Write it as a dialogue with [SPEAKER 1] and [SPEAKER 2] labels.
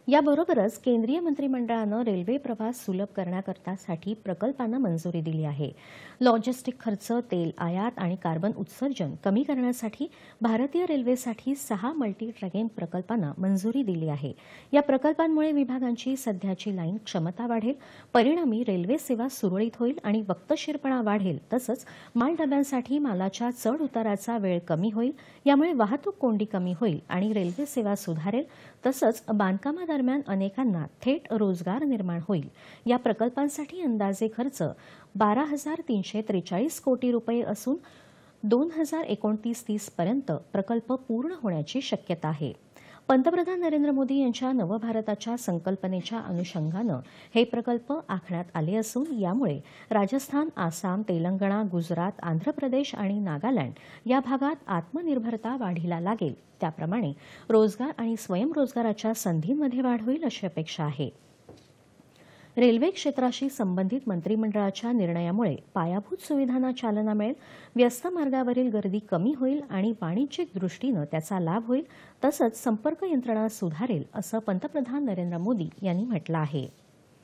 [SPEAKER 1] याबरोबरच केंद्रीय मंत्रिमंडळानं रेल्वे प्रवास सुलभ करण्याकरतासाठी प्रकल्पांना मंजुरी दिली आहे। लॉजिस्टिक खर्च, तेल आयात आणि कार्बन उत्सर्जन कमी करण्यासाठी भारतीय रेल्वेसाठी 6 मल्टी ट्रॅकिंग प्रकल्पांना मंजुरी दिली आहे। या प्रकल्पांमुळे विभागांची सध्याची लाईन क्षमता वाढेल, परिणामी रेल्वे सेवा सुरळीत होईल आणि वक्तशीरपणा वाढेल। तसंच मालडब्यांसाठी मालाच्या चढ उताराचा वेळ कमी होईल। यामुळे वाहतूक कोंडी कमी होईल आणि रेल्वे सेवा सुधारेल। तसंच बांधकामादरम्यान अनेकांना थेट रोजगार निर्माण होईल। या प्रकल्पांसाठी अंदाजे खर्च 12,343 कोटी रुपये असून 2029-30 पर्यंत प्रकल्प पूर्ण होण्याची शक्यता आहे। पंतप्रधान नरेंद्र मोदी यांच्या नवभारताच्या संकल्पनेच्या अनुषंगानं हे प्रकल्प आखण्यात आले असून यामुळे राजस्थान, आसाम, तेलंगणा, गुजरात, आंध्र प्रदेश आणि नागालँड या भागात आत्मनिर्भरता वाढीला लागेल। त्याप्रमाणे रोजगार आणि स्वयंरोजगाराच्या संधींमध्ये वाढ होईल अशी अपेक्षा आहे। रेल्वे क्षेत्राशी संबंधित मंत्रिमंडळाच्या निर्णयामुळे पायाभूत सुविधांना चालना मिळेल, व्यस्त मार्गावरील गर्दी कमी होईल आणि वाणिज्यिक दृष्टीनं त्याचा लाभ होईल। तसंच संपर्क यंत्रणा सुधारेल असं पंतप्रधान नरेंद्र मोदी यांनी म्हटलं आहे।